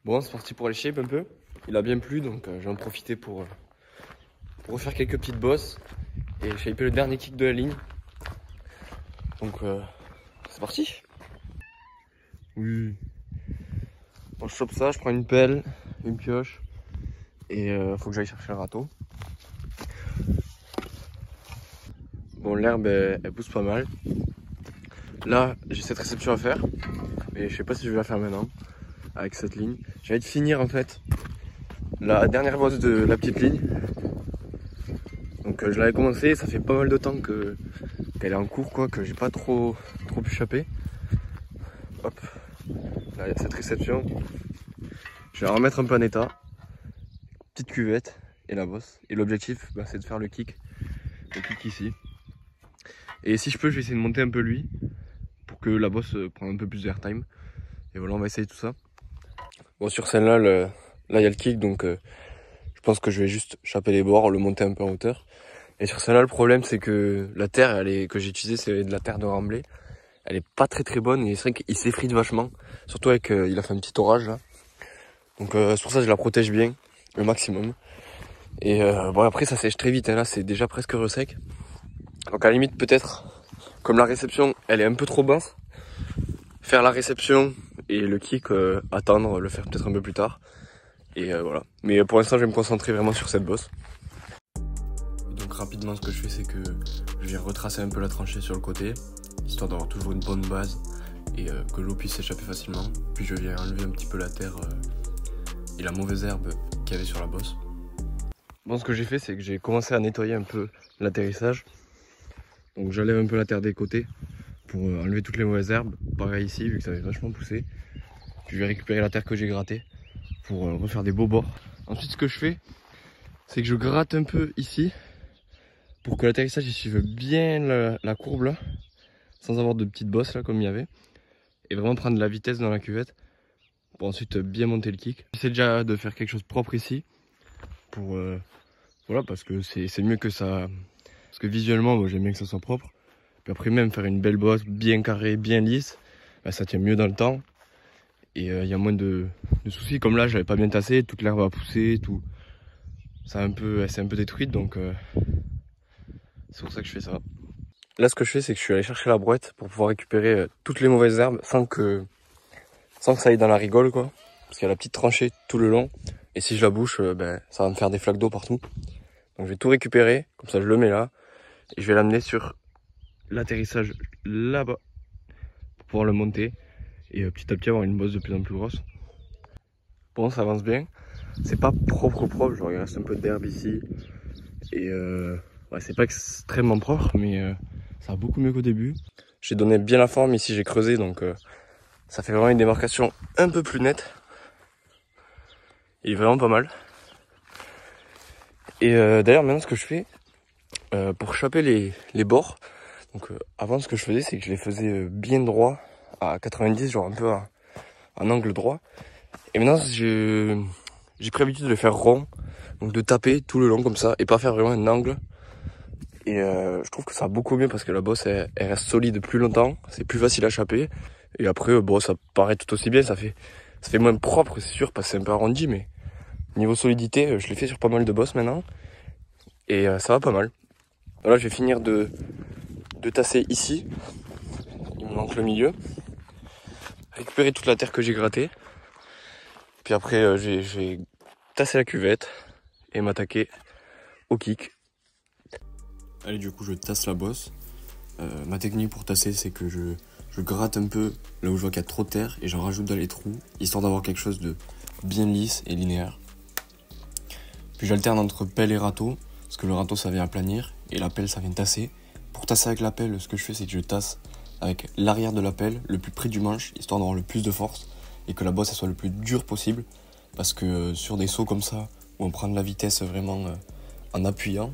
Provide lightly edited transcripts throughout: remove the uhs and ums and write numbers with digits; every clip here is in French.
Bon, c'est parti pour aller shape un peu. Il a bien plu, donc je vais en profiter pour refaire quelques petites bosses et shaper le dernier kick de la ligne. Donc c'est parti. Oui. Bon, je chope ça, je prends une pelle, une pioche et faut que j'aille chercher le râteau. Bon, l'herbe elle pousse pas mal. Là, j'ai cette réception à faire, mais je sais pas si je vais la faire maintenant avec cette ligne. J'ai envie de finir en fait la dernière bosse de la petite ligne. Donc je l'avais commencé, ça fait pas mal de temps qu'elle est en cours, quoi, que j'ai pas trop pu choper. Hop, là il y a cette réception. Je vais la remettre un peu en état. Petite cuvette et la bosse. Et l'objectif, c'est de faire le kick ici. Et si je peux, je vais essayer de monter un peu lui pour que la bosse prenne un peu plus d'airtime. Et voilà, on va essayer tout ça. Bon, sur celle-là, là il y a le kick, donc je pense que je vais juste choper les bords, le monter un peu en hauteur. Et sur celle-là, le problème, c'est que la terre que j'ai utilisée, c'est de la terre de remblai. Elle est pas très bonne et c'est vrai qu'il s'effrite vachement. Surtout avec, il a fait un petit orage là. Donc c'est pour ça que je la protège bien, le maximum. Et bon, après ça sèche très vite, hein, là c'est déjà presque resec. Donc à la limite peut-être, comme la réception elle est un peu trop basse, faire la réception et le kick, attendre, le faire peut-être un peu plus tard. Et voilà. Mais pour l'instant je vais me concentrer vraiment sur cette bosse. Donc rapidement ce que je fais, c'est que je viens retracer un peu la tranchée sur le côté, histoire d'avoir toujours une bonne base et que l'eau puisse s'échapper facilement. Puis je viens enlever un petit peu la terre et la mauvaise herbe qu'il y avait sur la bosse. Bon, ce que j'ai fait, c'est que j'ai commencé à nettoyer un peu l'atterrissage. Donc j'enlève un peu la terre des côtés pour enlever toutes les mauvaises herbes. Pareil ici, vu que ça avait vachement poussé. Puis je vais récupérer la terre que j'ai grattée pour refaire des beaux bords. Ensuite, ce que je fais, c'est que je gratte un peu ici pour que l'atterrissage il suive bien la courbe là, sans avoir de petites bosses là comme il y avait. Et vraiment prendre de la vitesse dans la cuvette pour ensuite bien monter le kick. J'essaie déjà de faire quelque chose de propre ici pour voilà, parce que c'est mieux que ça, parce que visuellement moi j'aime bien que ça soit propre. Puis après même faire une belle bosse bien carrée, bien lisse, ça tient mieux dans le temps et il y a moins de soucis. Comme là j'avais pas bien tassé, toute l'herbe a poussé, tout ça c'est un peu détruite, donc c'est pour ça que je fais ça. Là ce que je fais, c'est que je suis allé chercher la brouette pour pouvoir récupérer toutes les mauvaises herbes sans que ça aille dans la rigole, quoi, parce qu'il y a la petite tranchée tout le long et si je la bouche, ça va me faire des flaques d'eau partout. Donc je vais tout récupérer, comme ça je le mets là et je vais l'amener sur l'atterrissage là-bas pour pouvoir le monter et petit à petit avoir une bosse de plus en plus grosse. Bon, ça avance bien, c'est pas propre, genre il reste un peu d'herbe ici et ouais, c'est pas extrêmement propre, mais ça va beaucoup mieux qu'au début. J'ai donné bien la forme ici, j'ai creusé, donc ça fait vraiment une démarcation un peu plus nette. Il est vraiment pas mal. Et d'ailleurs maintenant ce que je fais pour choper les bords, donc avant ce que je faisais, c'est que je les faisais bien droit à 90, genre un peu à un angle droit. Et maintenant j'ai pris l'habitude de les faire rond, donc de taper tout le long comme ça et pas faire vraiment un angle. Et je trouve que ça va beaucoup mieux parce que la bosse elle reste solide plus longtemps, c'est plus facile à choper. Et après bon, ça paraît tout aussi bien, ça fait moins propre, c'est sûr, parce que c'est un peu arrondi, mais niveau solidité, je l'ai fait sur pas mal de bosses maintenant et ça va pas mal. Là je vais finir de tasser ici, il me manque le milieu, récupérer toute la terre que j'ai grattée, puis après je vais tasser la cuvette et m'attaquer au kick. Allez, du coup je tasse la bosse. Ma technique pour tasser, c'est que je gratte un peu là où je vois qu'il y a trop de terre et j'en rajoute dans les trous, histoire d'avoir quelque chose de bien lisse et linéaire. Puis j'alterne entre pelle et râteau, parce que le râteau ça vient aplanir et la pelle ça vient tasser. Pour tasser avec la pelle, ce que je fais, c'est que je tasse avec l'arrière de la pelle, le plus près du manche, histoire d'avoir le plus de force et que la bosse elle soit le plus dure possible. Parce que sur des sauts comme ça, où on prend de la vitesse vraiment en appuyant,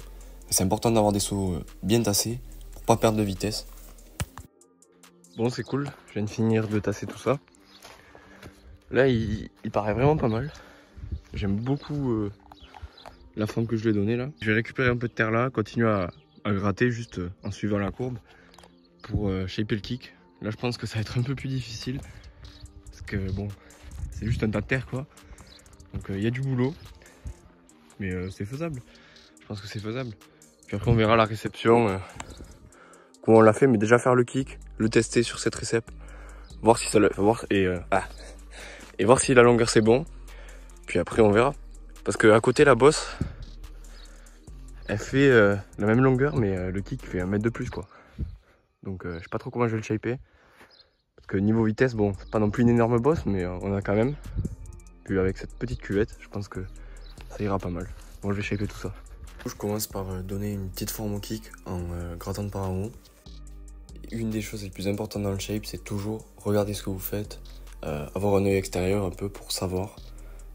c'est important d'avoir des sauts bien tassés pour pas perdre de vitesse. Bon, c'est cool, je viens de finir de tasser tout ça. Là, il paraît vraiment pas mal. J'aime beaucoup la forme que je lui ai donnée là. Je vais récupérer un peu de terre là, continuer à gratter juste en suivant la courbe pour shaper le kick. Là je pense que ça va être un peu plus difficile parce que bon, c'est juste un tas de terre quoi. Donc il y a du boulot. Mais c'est faisable. Je pense que c'est faisable. Puis après on verra la réception. Comment on l'a fait, mais déjà faire le kick, le tester sur cette récep. Voir si ça le. Et voir si la longueur c'est bon. Puis après on verra. Parce que à côté la bosse, elle fait la même longueur, mais le kick fait 1 mètre de plus quoi. Donc je sais pas trop comment je vais le shaper. Parce que niveau vitesse, bon, c'est pas non plus une énorme bosse, mais on a quand même. Puis avec cette petite cuvette, je pense que ça ira pas mal. Bon, je vais shaper tout ça. Je commence par donner une petite forme au kick en grattant par en haut. Une des choses les plus importantes dans le shape, c'est toujours regarder ce que vous faites, avoir un œil extérieur un peu pour savoir,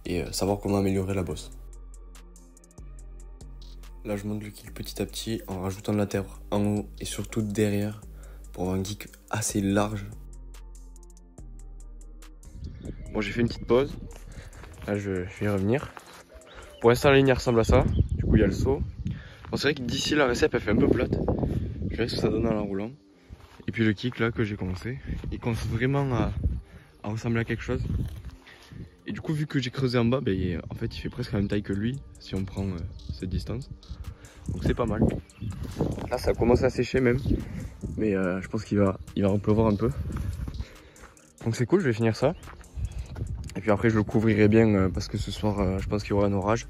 et savoir comment améliorer la bosse. Là, je monte le kick petit à petit en rajoutant de la terre en haut et surtout derrière pour avoir un kick assez large. Bon, j'ai fait une petite pause. Là, je vais y revenir. Pour l'instant, la ligne ressemble à ça. Du coup, il y a le saut. Bon, c'est vrai que d'ici, la récep, elle fait un peu plate. Je verrai ce que ça donne en la roulant. Et puis le kick, là, que j'ai commencé, il commence vraiment à ressembler à quelque chose. Et du coup, vu que j'ai creusé en bas, ben, en fait, il fait presque la même taille que lui, si on prend cette distance. Donc c'est pas mal. Là, ça commence à sécher même. Mais je pense qu'il va repleuvoir un peu. Donc c'est cool, je vais finir ça. Et puis après, je le couvrirai bien parce que ce soir, je pense qu'il y aura un orage.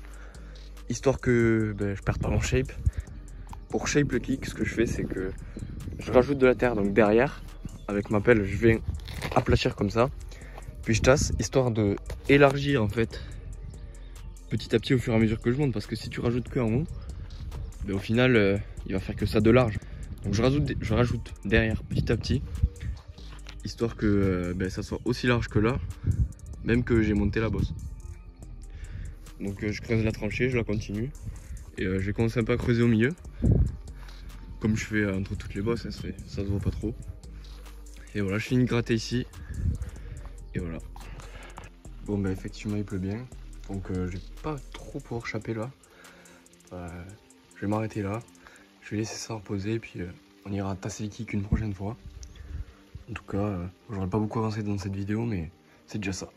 Histoire que je perde pas mon shape. Pour shape le kick, ce que je fais, c'est que je rajoute de la terre donc derrière. Avec ma pelle, je vais aplatir comme ça. Puis je tasse, histoire de élargir en fait petit à petit au fur et à mesure que je monte. Parce que si tu rajoutes que en haut, au final, il va faire que ça de large. Donc je rajoute derrière petit à petit. Histoire que ça soit aussi large que là. Même que j'ai monté la bosse. Donc je creuse la tranchée, je la continue. Et je vais commencer un peu à creuser au milieu. Comme je fais entre toutes les bosses, hein, ça se voit pas trop. Et voilà, je finis de gratter ici. Et voilà. Bon effectivement il pleut bien. Donc je vais pas trop pouvoir chaper là. Je vais m'arrêter là. Je vais laisser ça reposer et puis on ira tasser les kicks une prochaine fois. En tout cas, j'aurais pas beaucoup avancé dans cette vidéo mais c'est déjà ça.